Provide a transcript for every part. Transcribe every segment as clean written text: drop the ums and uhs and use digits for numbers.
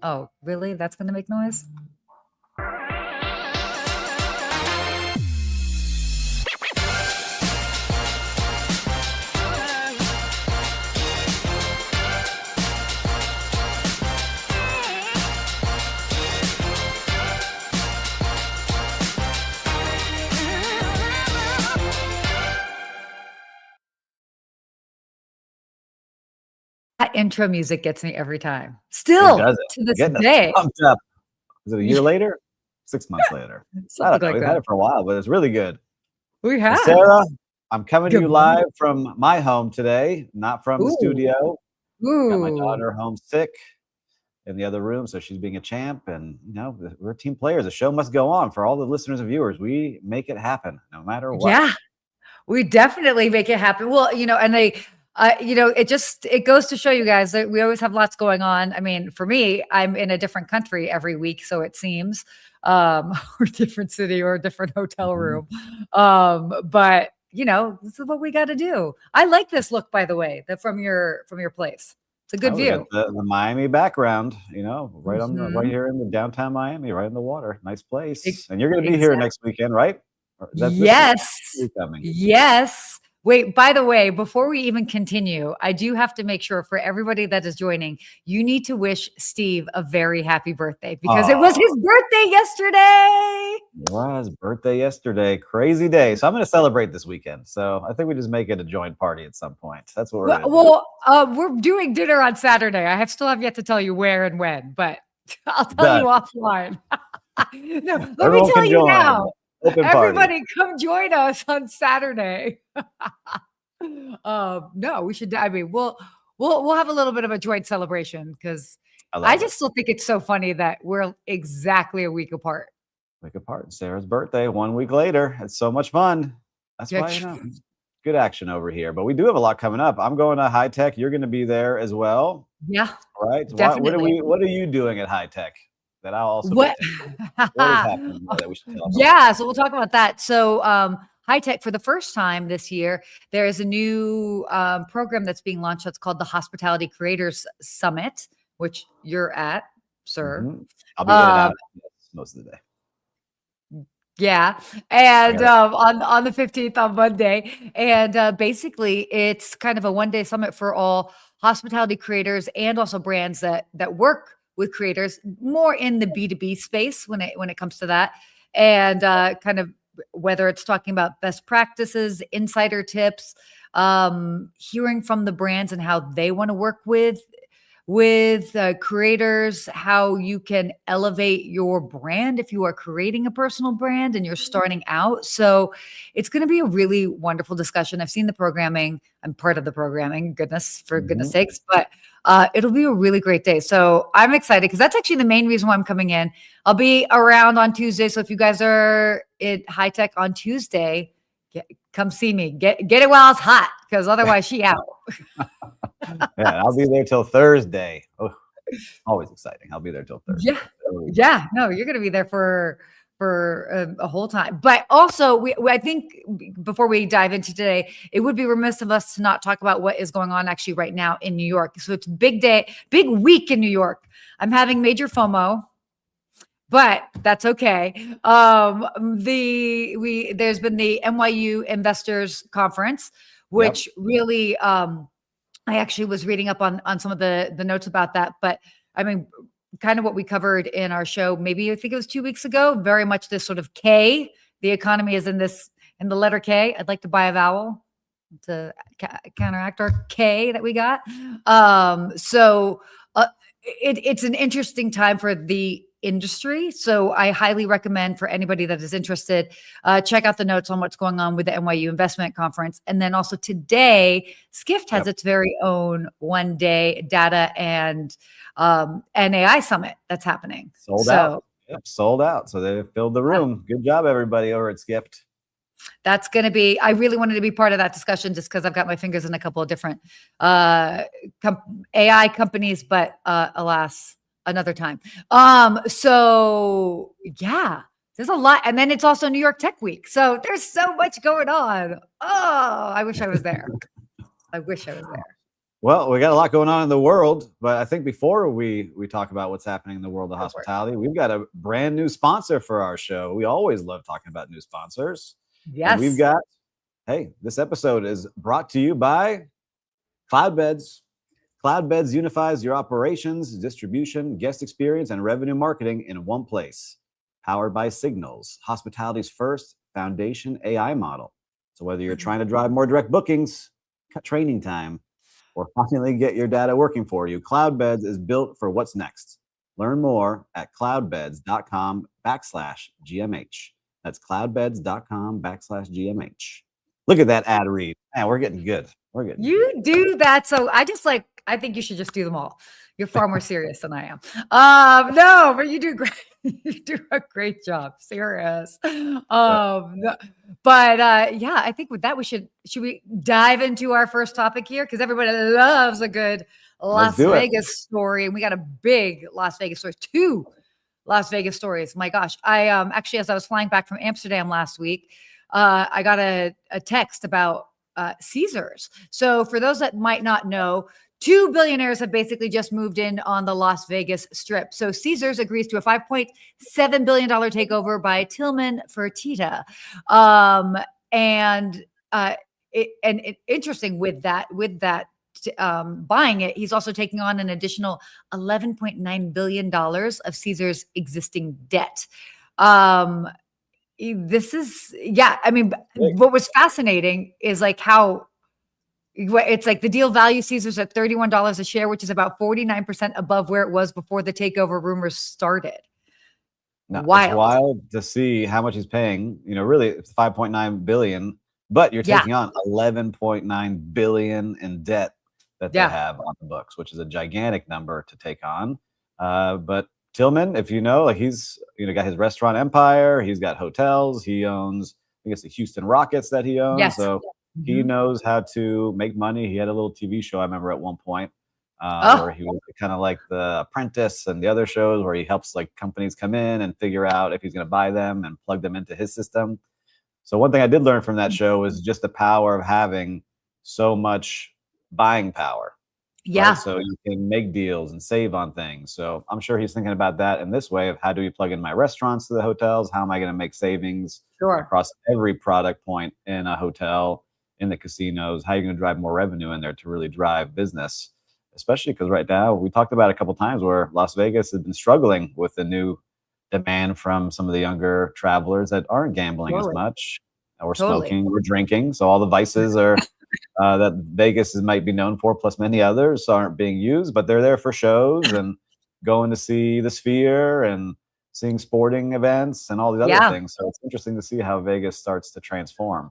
Oh, really? That's going to make noise? That intro music gets me every time. It Still does to it. this Getting us day. pumped up. Is it a year Yeah, later? 6 months later. I something don't know. like We've had that. it for a while, but it's really good. We Well, have. Sarah, I'm coming to Good you morning. live from my home today, not from the Ooh, studio. Got my ooh. daughter home sick in the other room, so she's being a champ. And we're team players. The show must go on for all the listeners and viewers. We make it happen no matter what. Yeah, we definitely make it happen. Well, and it goes to show you guys that we always have lots going on. I mean, for me, I'm in a different country every week, so it seems, or different city or a different hotel Mhm. room. But this is what we got to do. I like this look, by the way, that from your place. It's a good Oh, we got view. the Miami background, right Mhm. here in the downtown Miami, right in the water. Nice E- place. And you're gonna be here Exactly. next weekend, right? Or that's this week. Yes. Week coming. Yes. Wait, by the way, before we even continue, I do have to make sure for everybody that is joining, you need to wish Steve a very happy birthday because it was Oh, his birthday yesterday. it was birthday yesterday. Crazy day. So I'm gonna celebrate this weekend. So I think we just make it a joint party at some point. That's what we're Well, gonna do. well, we're doing dinner on Saturday. Still have yet to tell you where and when, but I'll tell you Done. offline. No, let me Everyone tell can you join. now. Open party. Everybody come join us on Saturday. No, we should. I mean, we'll have a little bit of a joint celebration because I I love it. just still think it's so funny that we're exactly a week apart. Week apart. Sarah's birthday, 1 week later. It's so much fun. That's Yeah, why, good action over here. But we do have a lot coming up. I'm going to High Tech. You're going to be there as well, yeah, right? definitely. What are you doing at High Tech that I'll also be What? attending? What is happening there that we should tell everyone Yeah, about? so we'll talk about that. So, High Tech for the first time this year, there is a new program that's being launched that's called the Hospitality Creators Summit, which you're at, sir. Mhm. I'll be in and Um, out most of the day. Yeah, I and got it. on the 15th on Monday, and basically it's kind of a one-day summit for all hospitality creators and also brands that work with creators more in the B2B space when it comes to that, and kind of whether it's talking about best practices, insider tips, hearing from the brands and how they want to work with creators, how you can elevate your brand if you are creating a personal brand and you're starting out. So it's going to be a really wonderful discussion. I've seen the programming. I'm part of the programming, for goodness Mhm. sakes, but it'll be a really great day. So I'm excited because that's actually the main reason why I'm coming in. I'll be around on Tuesday. So if you guys are at High Tech on Tuesday, come see me. Get it while it's hot because otherwise she out. Yeah, I'll be there till Thursday. Oh, always exciting. I'll be there till Thursday. Yeah. Yeah. No, you're going to be there for a whole time. But also, I think before we dive into today, it would be remiss of us to not talk about what is going on actually right now in New York. So it's big day, big week in New York. I'm having major FOMO, but that's okay. There's been the NYU Investors Conference, Yep. which really I actually was reading up on some of the notes about that, but I mean, kind of what we covered in our show, maybe I think it was 2 weeks ago, very much this sort of K. The economy is in the letter K. I'd like to buy a vowel to counteract our K that we got. So it's an interesting time for the industry. So I highly recommend for anybody that is interested, check out the notes on what's going on with the NYU Investment Conference. And then also today, Skift has Yep. its very own one-day data and AI summit that's happening. Sold out. So Yep, sold out. So they filled the room. Good job, everybody over at Skift. that's going to be, I really wanted to be part of that discussion just because I've got my fingers in a couple of different AI companies, but alas, another time. So yeah, there's a lot. And then it's also New York Tech Week. So there's so much going on. Oh, I wish I was there. I wish I was there. Well, we got a lot going on in the world, but I think before we talk about what's happening in the world of hospitality, we've got a brand new sponsor for our show. We always love talking about new sponsors. And we've Yes. got, hey, this episode is brought to you by Cloudbeds. Cloudbeds unifies your operations, distribution, guest experience, and revenue marketing in one place. Powered by Signals, hospitality's first foundation AI model. So whether you're trying to drive more direct bookings, cut training time, or finally get your data working for you, Cloudbeds is built for what's next. Learn more at cloudbeds.com/GMH. That's cloudbeds.com/GMH. Look at that ad read. Man, we're getting good. We're getting You do that. So I think you should just do them all. You're far more serious than I am. No, but you do great. You do a great job. Serious. No, but yeah, I think with that should we dive into our first topic here? Because everybody loves a good Las Vegas story. And we got a big Las Vegas story, 2 Las Vegas stories. My gosh. I actually, as I was flying back from Amsterdam last week, I got a text about Caesars. So for those that might not know, 2 billionaires have basically just moved in on the Las Vegas Strip. So Caesars agrees to a $5.7 billion takeover by Tilman Fertitta. Interesting with that buying it, he's also taking on an additional $11.9 billion of Caesars' existing debt. This is, I mean, what was fascinating is like how it's like the deal value Caesars at $31 a share, which is about 49% above where it was before the takeover rumors started. No, it's wild to see how much he's paying. You know, really it's 5.9 billion, but you're taking on 11.9 billion in debt that they have on the books, which is a gigantic number to take on. But Tilman, if you know, like he's got his restaurant empire, he's got hotels, he owns, I guess, the Houston Rockets that he owns. So he knows how to make money. He had a little TV show I remember at one point where he was kind of like The Apprentice and the other shows where he helps like companies come in and figure out if he's going to buy them and plug them into his system. So one thing I did learn from that show is just the power of having so much buying power. Yeah. Right? So you can make deals and save on things. So I'm sure he's thinking about that in this way of how do we plug in my restaurants to the hotels? How am I going to make savings across every product point in a hotel, in the casinos? How are you going to drive more revenue in there to really drive business? Especially because right now, we talked about it a couple of times where Las Vegas has been struggling with the new demand from some of the younger travelers that aren't gambling as much or smoking or drinking. So all the vices are that Vegas might be known for, plus many others, aren't being used, but they're there for shows and going to see the Sphere and seeing sporting events and all these other things. So it's interesting to see how Vegas starts to transform.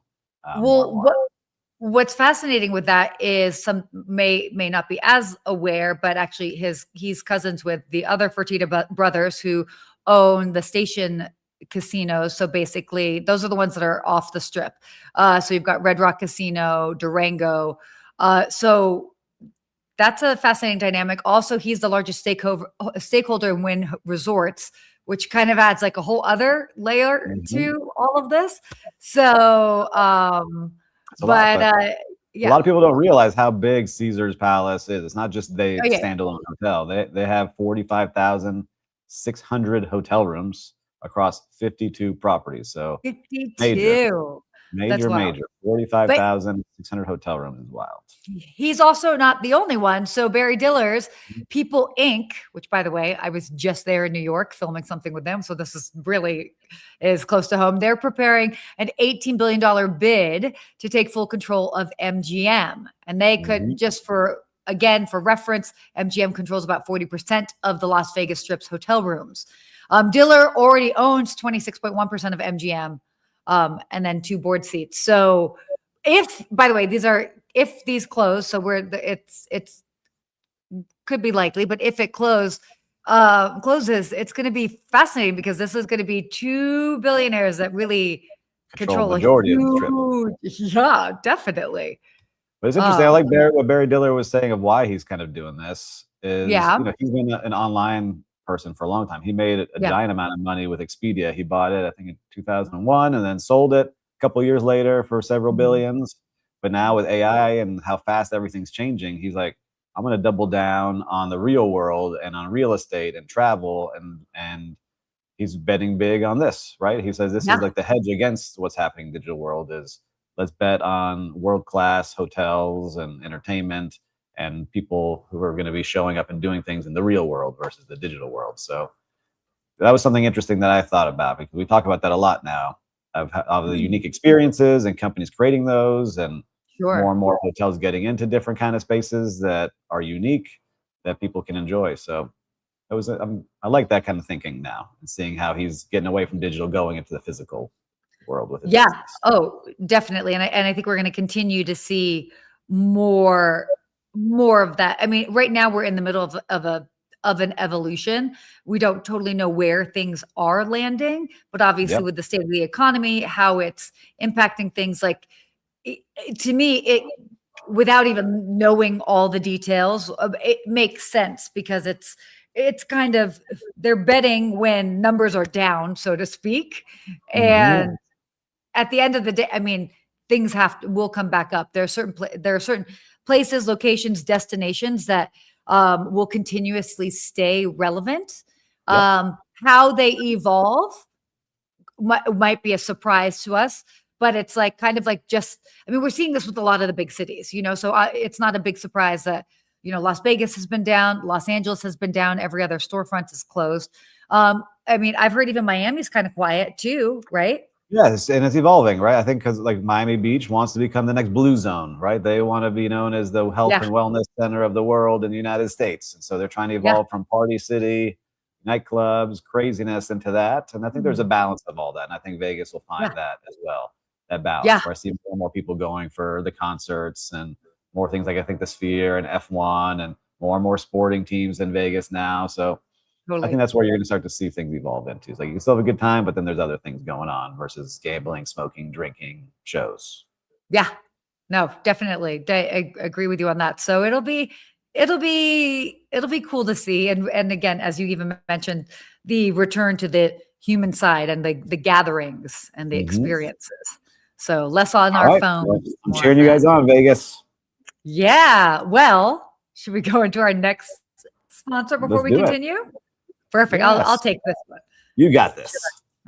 What's fascinating with that is some may not be as aware, but actually he's cousins with the other Fertitta brothers who own the Station casinos. So basically those are the ones that are off the Strip. So you've got Red Rock Casino, Durango. So that's a fascinating dynamic. Also, he's the largest stakeholder in Wynn Resorts, which kind of adds like a whole other layer to all of this. So, a lot of people don't realize how big Caesars Palace is. It's not just standalone hotel. They have 45,600 hotel rooms across 52 properties. So 52. Major. 45,600 hotel rooms is wild. He's also not the only one. So Barry Diller's People Inc., which by the way, I was just there in New York filming something with them. So this is close to home. They're preparing an $18 billion bid to take full control of MGM. And they could for reference, MGM controls about 40% of the Las Vegas Strip's hotel rooms. Diller already owns 26.1% of MGM. And then 2 board seats. So if these close, so it's could be likely, but if it closes, it's going to be fascinating because this is going to be 2 billionaires that really control the majority of the Strip. Yeah, definitely. But it's interesting. I like what Barry Diller was saying of why he's kind of doing this is, he's been an online person for a long time. He made a giant amount of money with Expedia. He bought it, I think, in 2001 and then sold it a couple of years later for several billions. But now with AI and how fast everything's changing, he's like, I'm going to double down on the real world and on real estate and travel, and he's betting big on this, right? He says this is like the hedge against what's happening in the digital world is let's bet on world-class hotels and entertainment and people who are going to be showing up and doing things in the real world versus the digital world. So that was something interesting that I thought about, because we talk about that a lot now of the unique experiences and companies creating those, and more and more hotels getting into different kind of spaces that are unique that people can enjoy. So it was I like that kind of thinking now, and seeing how he's getting away from digital, going into the physical world with his business. Oh, definitely. And I think we're going to continue to see more of that. I mean, right now we're in the middle of an evolution. We don't totally know where things are landing, but obviously with the state of the economy, how it's impacting things, like to me, without even knowing all the details, it makes sense, because it's kind of, they're betting when numbers are down, so to speak. And at the end of the day, I mean, things will come back up. There are certain places, locations, destinations that will continuously stay relevant. How they evolve might be a surprise to us, but it's like kind of like we're seeing this with a lot of the big cities, so it's not a big surprise that, Las Vegas has been down, Los Angeles has been down, every other storefront is closed. I mean, I've heard even Miami's kind of quiet too, right? Yes, and it's evolving, right? I think because like Miami Beach wants to become the next blue zone, right? They want to be known as the health and wellness center of the world in the United States. And so they're trying to evolve from party city, nightclubs, craziness into that. And I think there's a balance of all that. And I think Vegas will find that as well, that balance, where I see more and more people going for the concerts and more things like, I think, the Sphere and F1 and more sporting teams in Vegas now. So I think that's where you're going to start to see things evolve into. It's like you can still have a good time, but then there's other things going on versus gambling, smoking, drinking, shows. Yeah, no, definitely. I agree with you on that. So it'll be cool to see. And again, as you even mentioned, the return to the human side and the gatherings and the experiences. So less on our phone. Well, I'm cheering you guys on, Vegas. Yeah. Well, should we go into our next sponsor before we continue? Perfect. Yes. I'll take this one. You got this.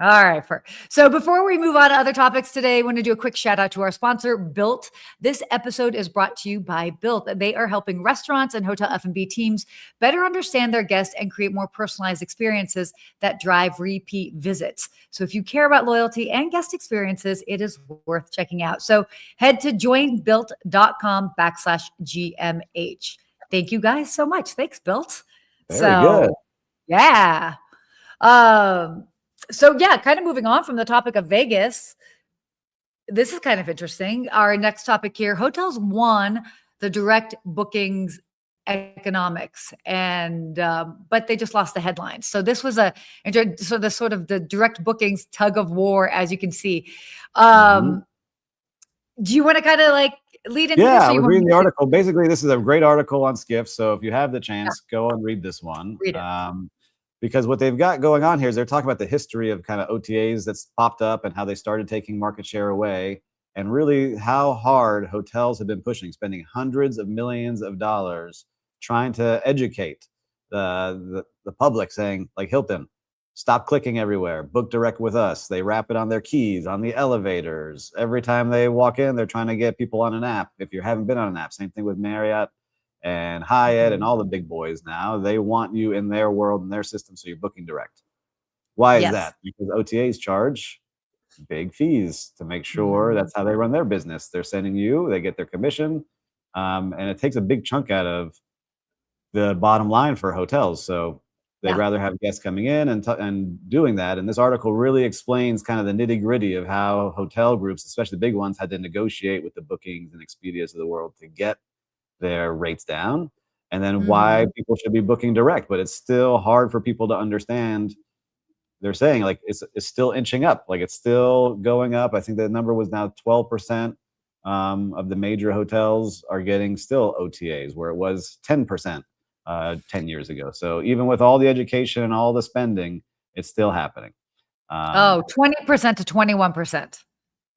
All right. So before we move on to other topics today, I want to do a quick shout out to our sponsor, Built. This episode is brought to you by Built. They are helping restaurants and hotel F&B teams better understand their guests and create more personalized experiences that drive repeat visits. So if you care about loyalty and guest experiences, it is worth checking out. So head to joinbuilt.com/GMH. Thank you guys so much. Thanks, Built. Very good. Yeah. So yeah, kind of moving on from the topic of Vegas. This is kind of interesting. Our next topic here, hotels won the direct bookings economics, and but they just lost the headlines. So this was the direct bookings tug of war, as you can see. Do you want to kind of like lead into this? Yeah, I was reading the article. Basically, this is a great article on Skift. So if you have the chance, go and read this one. Read it. Because what they've got going on here is they're talking about the history of kind of OTAs that's popped up and how they started taking market share away, and really how hard hotels have been pushing, spending hundreds of millions of dollars trying to educate the public, saying like, Hilton, stop clicking everywhere, book direct with us. They wrap it on their keys, on the elevators. Every time they walk in, they're trying to get people on an app. If you haven't been on an app, same thing with Marriott and Hyatt and all the big boys now. They want you in their world and their system, so you're booking direct. Why is that? Because OTAs charge big fees to make sure that's how they run their business. They're sending you, they get their commission, and it takes a big chunk out of the bottom line for hotels. So they'd rather have guests coming in and doing that. And this article really explains kind of the nitty gritty of how hotel groups, especially the big ones, had to negotiate with the Bookings and Expedias of the world to get their rates down, and then why people should be booking direct. But it's still hard for people to understand. They're saying like it's still inching up, like it's still going up. I think the number was now 12% of the major hotels are getting still OTAs, where it was 10% 10 years ago. So even with all the education and all the spending, it's still happening. 20% to 21%.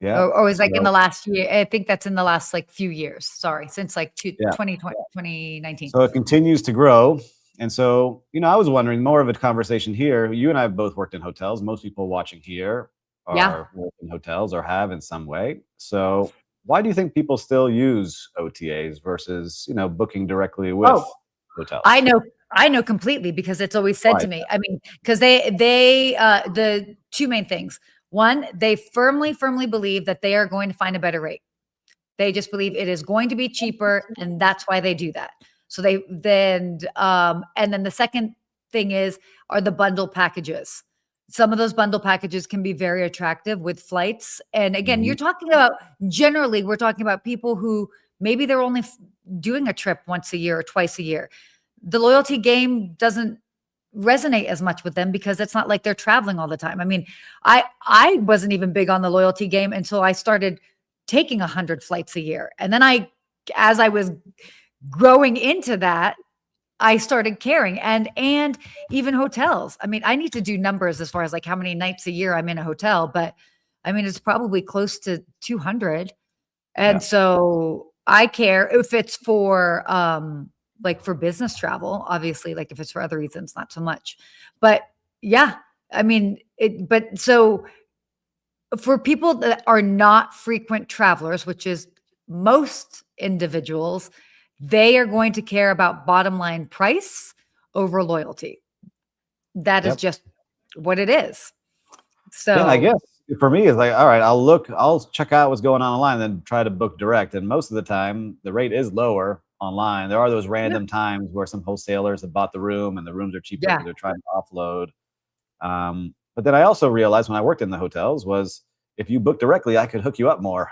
Yeah. Or is like in the last year. I think that's in the last like few years. Sorry, since like 2020, 2019. So it continues to grow. And so, I was wondering, more of a conversation here. You and I have both worked in hotels. Most people watching here are working in hotels or have in some way. So why do you think people still use OTAs versus, booking directly with hotels? I know completely, because it's always said to me. I mean, because they the two main things. One, they firmly believe that they are going to find a better rate. They just believe it is going to be cheaper, and that's why they do that. So and then the second thing are the bundle packages. Some of those bundle packages can be very attractive with flights. And again, we're talking about people who maybe they're only doing a trip once a year or twice a year. The loyalty game doesn't resonate as much with them because it's not like they're traveling all the time. I mean, I wasn't even big on the loyalty game until I started taking 100 flights a year. And then as I was growing into that, I started caring. And even hotels. I mean, I need to do numbers as far as like how many nights a year I'm in a hotel, but I mean, it's probably close to 200. And so I care if it's for, like for business travel, obviously, like if it's for other reasons, not so much, but I mean, so for people that are not frequent travelers, which is most individuals, they are going to care about bottom line price over loyalty. That is just what it is. So I guess for me, it's like, all right, I'll check out what's going on online, then try to book direct. And most of the time, the rate is lower online. There are those random times where some wholesalers have bought the room and the rooms are cheaper because they're trying to offload. But then I also realized when I worked in the hotels was if you book directly, I could hook you up more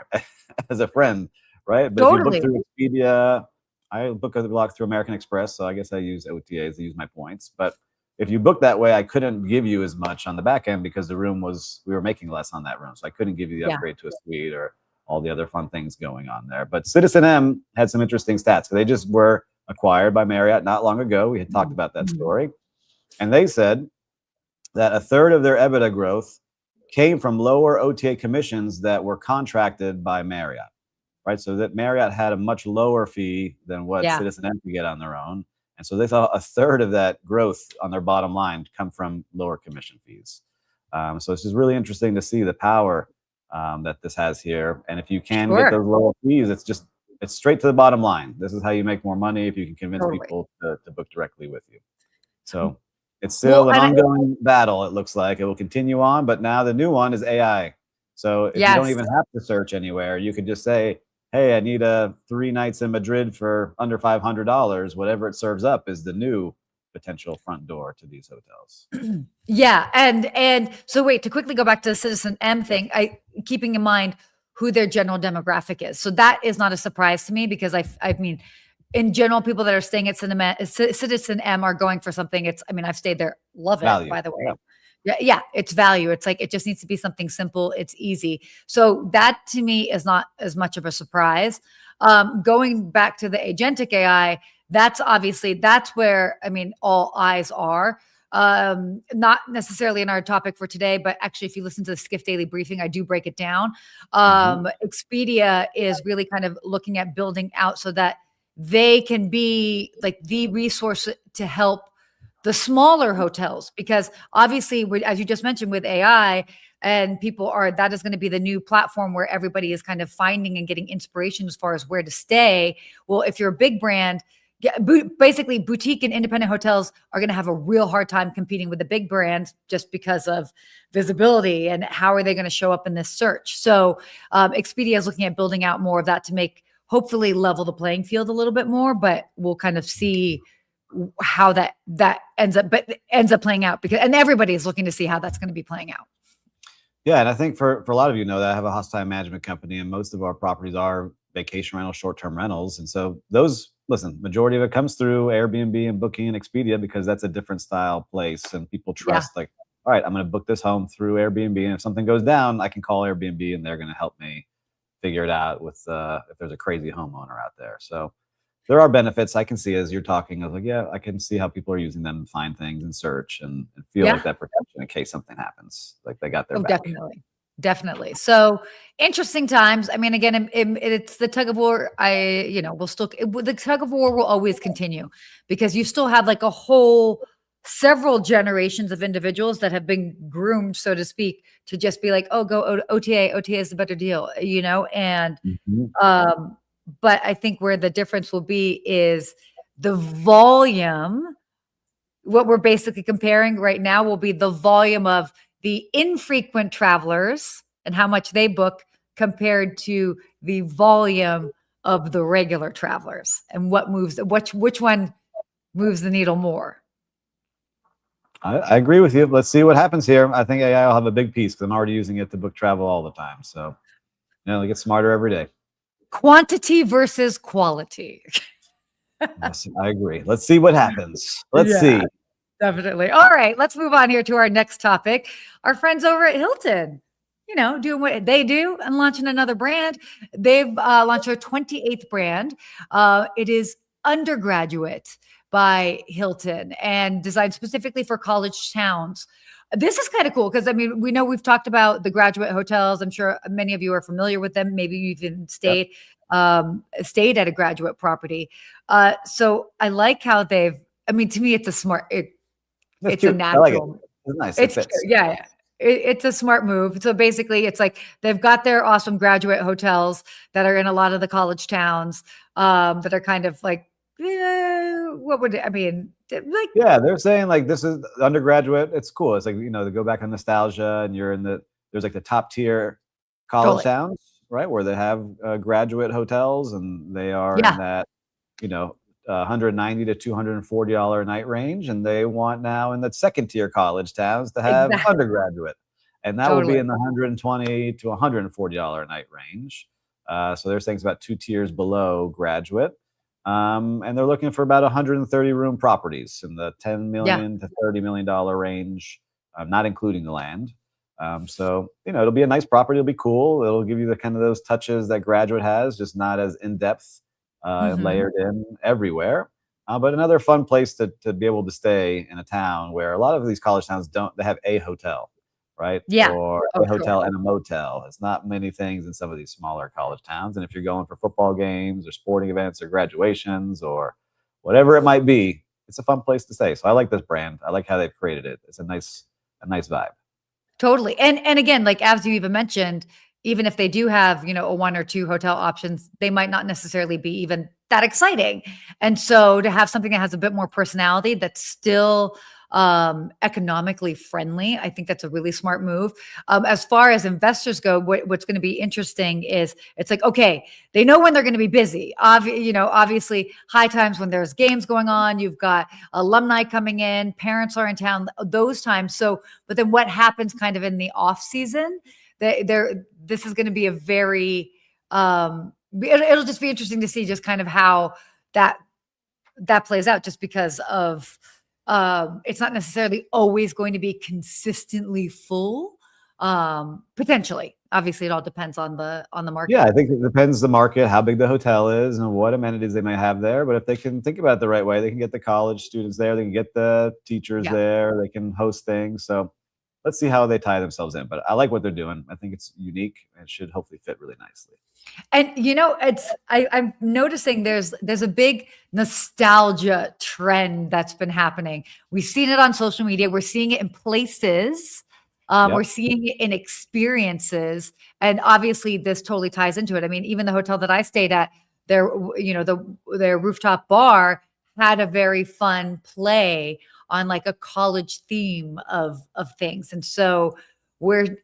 as a friend, right? But if you book through Expedia, I book a block through American Express, so I guess I use OTAs to use my points. But if you book that way, I couldn't give you as much on the back end because we were making less on that room. So I couldn't give you the upgrade to a suite or all the other fun things going on there. But Citizen M had some interesting stats. They just were acquired by Marriott not long ago. We had talked about that story. And they said that a third of their EBITDA growth came from lower OTA commissions that were contracted by Marriott, right? So that Marriott had a much lower fee than what Citizen M could get on their own. And so they saw a third of that growth on their bottom line come from lower commission fees. So it's just really interesting to see the power that this has here. And if you can get those lower fees, it's straight to the bottom line. This is how you make more money if you can convince people to book directly with you. So it's still an ongoing battle, it looks like. It will continue on, but now the new one is AI. So if you don't even have to search anywhere, you could just say, hey, I need 3 nights in Madrid for under $500. Whatever it serves up is the new potential front door to these hotels. And so wait, to quickly go back to the Citizen M thing, keeping in mind who their general demographic is. So that is not a surprise to me because I mean, in general, people that are staying at Citizen M are going for something. I've stayed there, love it, value. By the way. Yeah, it's value. It's like, it just needs to be something simple. It's easy. So that to me is not as much of a surprise. Going back to the agentic AI, that's where, I mean, all eyes are. Not necessarily in our topic for today, but actually, if you listen to the Skift Daily Briefing, I do break it down. Expedia is really kind of looking at building out so that they can be like the resource to help the smaller hotels, because obviously, as you just mentioned with AI, and that is going to be the new platform where everybody is kind of finding and getting inspiration as far as where to stay. Well, if you're a big brand, basically boutique and independent hotels are going to have a real hard time competing with the big brands just because of visibility and how are they going to show up in this search. So Expedia is looking at building out more of that to hopefully level the playing field a little bit more, but we'll kind of see how that ends up playing out, and everybody is looking to see how that's going to be playing out. Yeah. And I think for a lot of that I have a hospitality management company, and most of our properties are vacation rental, short-term rentals. And so majority of it comes through Airbnb and Booking and Expedia because that's a different style place. And people trust all right, I'm going to book this home through Airbnb. And if something goes down, I can call Airbnb and they're going to help me figure it out with if there's a crazy homeowner out there. So there are benefits I can see as you're talking. I was like, I can see how people are using them to find things and search and feel like that protection in case something happens, like they got their back. Definitely. So interesting times. I mean, again, it's the tug of war. The tug of war will always continue because you still have like several generations of individuals that have been groomed, so to speak, to just be like, oh, go OTA. OTA is the better deal, and, but I think where the difference will be is the volume. What we're basically comparing right now will be the volume of the infrequent travelers and how much they book compared to the volume of the regular travelers and which one moves the needle more. I agree with you. Let's see what happens here. I think AI will have a big piece because I'm already using it to book travel all the time. So, they get smarter every day. Quantity versus quality. Yes, I agree. Let's see what happens. Let's see. Definitely. All right, let's move on here to our next topic. Our friends over at Hilton, doing what they do and launching another brand. They've launched their 28th brand. It is Undergraduate by Hilton and designed specifically for college towns. This is kind of cool because, we know we've talked about the graduate hotels. I'm sure many of you are familiar with them. Maybe you've even stayed at a graduate property. So I like how to me, it's a smart, it's cute. a natural. I like it. It's nice. It fits. Yeah. It's a smart move. So basically it's like they've got their awesome graduate hotels that are in a lot of the college towns that are kind of like, they're saying like this is Undergraduate. It's cool. It's like, to go back on nostalgia and there's like the top tier college towns, right? Where they have graduate hotels and they are in that, $190 to $240 a night range, and they want now in the second tier college towns to have Undergraduate, and that will be in the $120 to $140 a night range. So they're saying it's about 2 tiers below Graduate, and they're looking for about 130 room properties in the $10 million to $30 million range, not including the land. So it'll be a nice property. It'll be cool. It'll give you the kind of those touches that Graduate has, just not as in depth. Layered in everywhere, but another fun place to be able to stay in a town where a lot of these college towns they have a hotel, right? Or a hotel and a motel. It's not many things in some of these smaller college towns. And if you're going for football games or sporting events or graduations or whatever it might be, it's a fun place to stay. So I like this brand. I like how they've created it. It's a nice vibe. Totally. And again, like as you even mentioned, even if they do have, a 1 or 2 hotel options, they might not necessarily be even that exciting. And so to have something that has a bit more personality that's still economically friendly, I think that's a really smart move. As far as investors go, what's going to be interesting is it's like, okay, they know when they're going to be busy. Obviously high times when there's games going on, you've got alumni coming in, parents are in town, those times. So, but then what happens kind of in the off season? This is going to be a very it'll just be interesting to see just kind of how that plays out, just because of it's not necessarily always going to be consistently full. Potentially, obviously, it all depends on the market. Yeah, I think it depends the market, how big the hotel is, and what amenities they might have there. But if they can think about it the right way, they can get the college students there, they can get the teachers there, they can host things. So let's see how they tie themselves in. But I like what they're doing. I think it's unique and should hopefully fit really nicely. And I'm noticing there's a big nostalgia trend that's been happening. We've seen it on social media. We're seeing it in places. We're seeing it in experiences. And obviously this totally ties into it. I mean, even the hotel that I stayed at, their rooftop bar had a very fun play on like a college theme of things. And so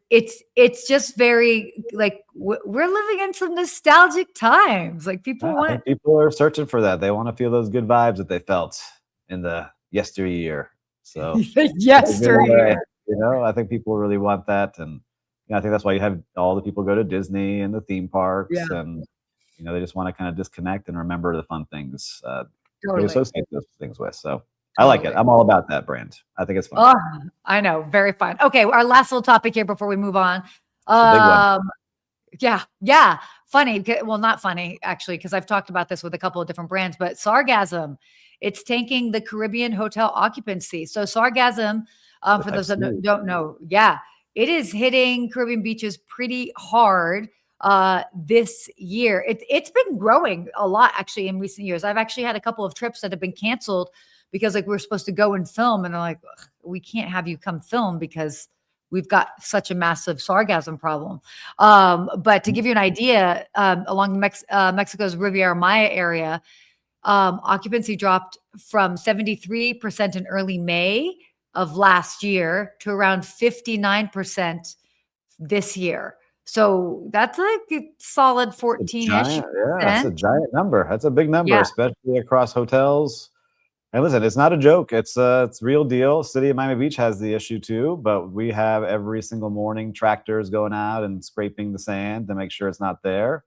it's just very like we're living in some nostalgic times. Like people are searching for that. They want to feel those good vibes that they felt in the yesteryear. So yesteryear, I think people really want that. And I think that's why you have all the people go to Disney and the theme parks and they just want to kind of disconnect and remember the fun things they associate those things with. So I like it. I'm all about that brand. I think it's fun. Oh, I know. Very fun. Okay. Our last little topic here before we move on. Yeah. Funny. Well, not funny actually, because I've talked about this with a couple of different brands, but sargassum, it's tanking the Caribbean hotel occupancy. So sargassum, for those that don't know, it is hitting Caribbean beaches pretty hard this year. It's been growing a lot actually in recent years. I've actually had a couple of trips that have been canceled because like we're supposed to go and film, and they're like, we can't have you come film because we've got such a massive sargassum problem. But to give you an idea, along Mexico's Riviera Maya area, occupancy dropped from 73% in early May of last year to around 59% this year. So that's like a solid 14-ish. Yeah, that's a giant number. That's a big number, especially across hotels. And listen, it's not a joke. It's real deal. City of Miami Beach has the issue too, but we have every single morning tractors going out and scraping the sand to make sure it's not there.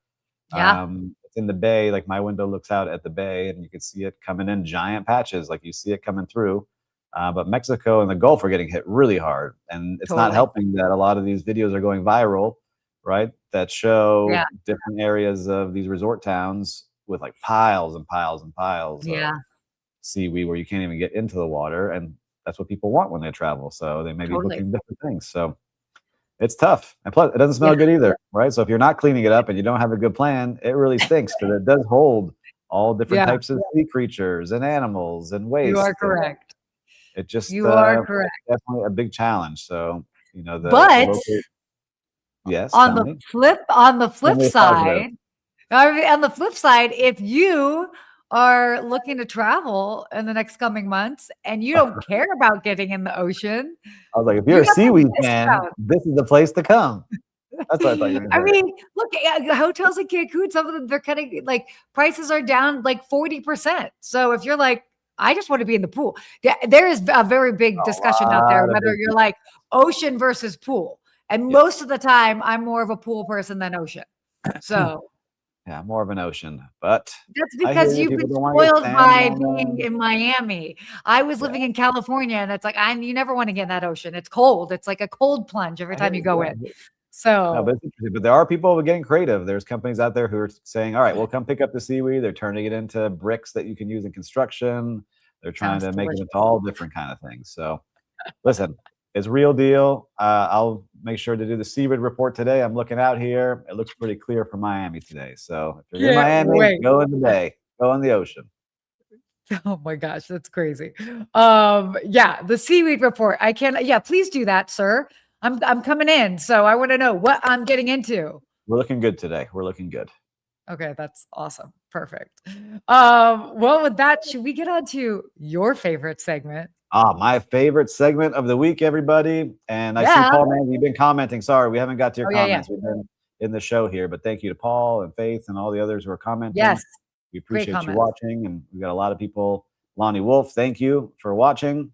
Yeah. It's in the bay. Like my window looks out at the bay, and you can see it coming in giant patches. Like you see it coming through. But Mexico and the Gulf are getting hit really hard, and it's not helping that a lot of these videos are going viral, right? That show different areas of these resort towns with like piles and piles and piles of seaweed where you can't even get into the water, and that's what people want when they travel. So they may be looking different things. So it's tough, and plus it doesn't smell good either, right? So if you're not cleaning it up and you don't have a good plan, it really stinks because it does hold all different types of sea creatures and animals and waste. You are correct. It just you are correct. Definitely a big challenge. So yes. On the flip side, if you are looking to travel in the next coming months and you don't care about getting in the ocean, I was like, if you're a seaweed fan, this is the place to come. That's what I thought you were gonna say. I mean, look, hotels in Cancun, some of them, they're cutting, like prices are down like 40%. So if you're like, I just want to be in the pool, there is a very big discussion out there, whether you're like ocean versus pool. And most of the time, I'm more of a pool person than ocean. So yeah, more of an ocean, but that's because you've been spoiled by being in Miami. I was living in California, and it's like you never want to get in that ocean. It's cold. It's like a cold plunge every time you go in. So, no, but there are people getting creative. There's companies out there who are saying, "All right, we'll come pick up the seaweed." They're turning it into bricks that you can use in construction. They're trying to make it into all different kind of things. So, listen, it's real deal. I'll make sure to do the seaweed report today. I'm looking out here. It looks pretty clear for Miami today. So if you're in Miami, go in the bay, go in the ocean. Oh my gosh, that's crazy. The seaweed report. I can. Please do that, sir. I'm coming in, so I want to know what I'm getting into. We're looking good today. We're looking good. Okay, that's awesome. Perfect. Well, with that, should we get on to your favorite segment? My favorite segment of the week, everybody. And I see Paul, man, you've been commenting. Sorry, we haven't got to your comments. We've been in the show here, but thank you to Paul and Faith and all the others who are commenting. Yes. We appreciate you watching, and we've got a lot of people. Lonnie Wolf, thank you for watching.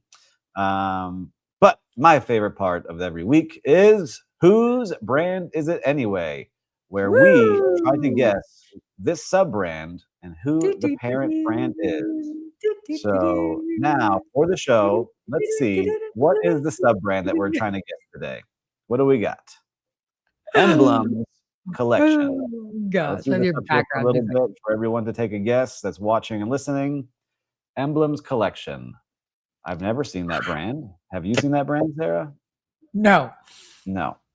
But my favorite part of every week is Whose Brand Is It Anyway? Where we try to guess this sub-brand and who the parent brand is. So now for the show, let's see, what is the sub-brand that we're trying to guess today? What do we got? Emblems Collection. Gosh, a little bit for everyone to take a guess that's watching and listening. Emblems Collection. I've never seen that brand. Have you seen that brand, Sarah? No.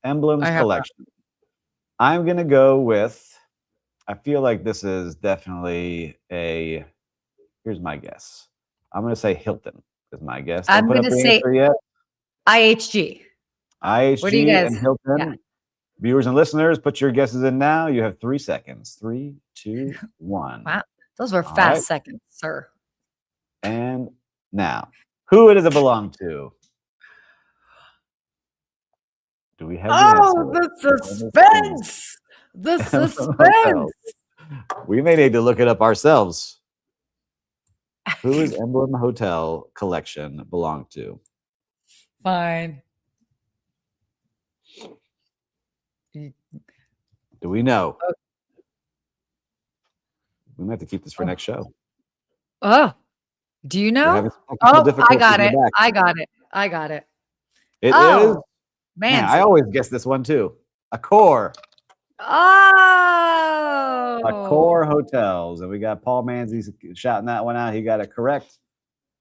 Emblems Collection. I'm going to go with, I feel like this is definitely here's my guess. I'm going to say Hilton is my guess. I'm going to say IHG. IHG what do you guys? And Hilton. Yeah. Viewers and listeners, put your guesses in now. You have 3 seconds. 3, 2, 1. Wow. Those were fast seconds, sir. And now, who does it belong to? Do we have the suspense? The suspense. We may need to look it up ourselves. Who is Emblem Hotel Collection belong to? Fine. Do we know? We might have to keep this for next show. Oh, do you know? I got it. I got it. It is. Man, I always guess this one too. Accor. Oh. Accor Hotels. And we got Paul Manzi shouting that one out. He got it correct.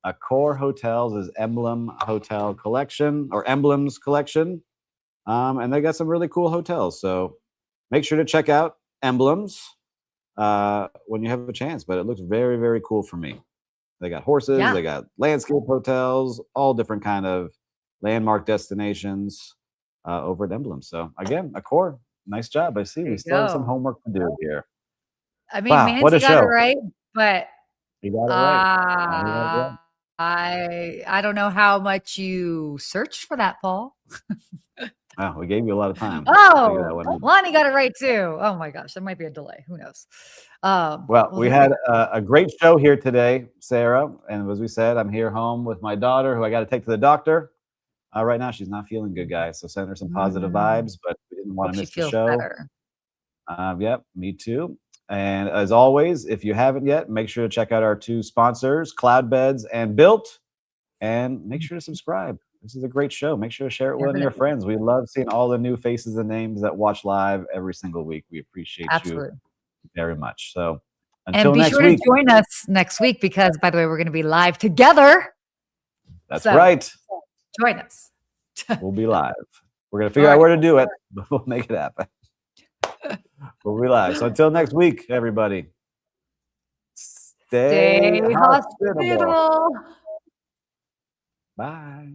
Accor Hotels is Emblem Hotel Collection or Emblems Collection. And they got some really cool hotels. So make sure to check out Emblems when you have a chance. But it looks very, very cool for me. They got horses, they got landscape hotels, all different kind of landmark destinations over at Emblems. So again, Accor, nice job. I see we still have some homework to do here. I mean, Wow, what a Manzi got it show. right, but You got it right. I don't know how much you searched for that, Paul. Oh, we gave you a lot of time. Oh, Lonnie got it right too. Oh my gosh, there might be a delay. Who knows? Well, we had a great show here today, Sarah. And as we said, I'm here home with my daughter, who I got to take to the doctor. Right now, she's not feeling good, guys. So send her some positive vibes, but we didn't want to miss the show. Better. Yep, me too. And as always, if you haven't yet, make sure to check out our 2 sponsors, Cloudbeds and Built, and make sure to subscribe. This is a great show. Make sure to share it with one of your friends. We love seeing all the new faces and names that watch live every single week. We appreciate you very much. So until next week. And be sure to join us next week because, by the way, we're going to be live together. That's right. Join us. We'll be live. We're going to figure out where to do it, but we'll make it happen. We'll be live. So until next week, everybody, stay hospitable. Hospitable. Bye.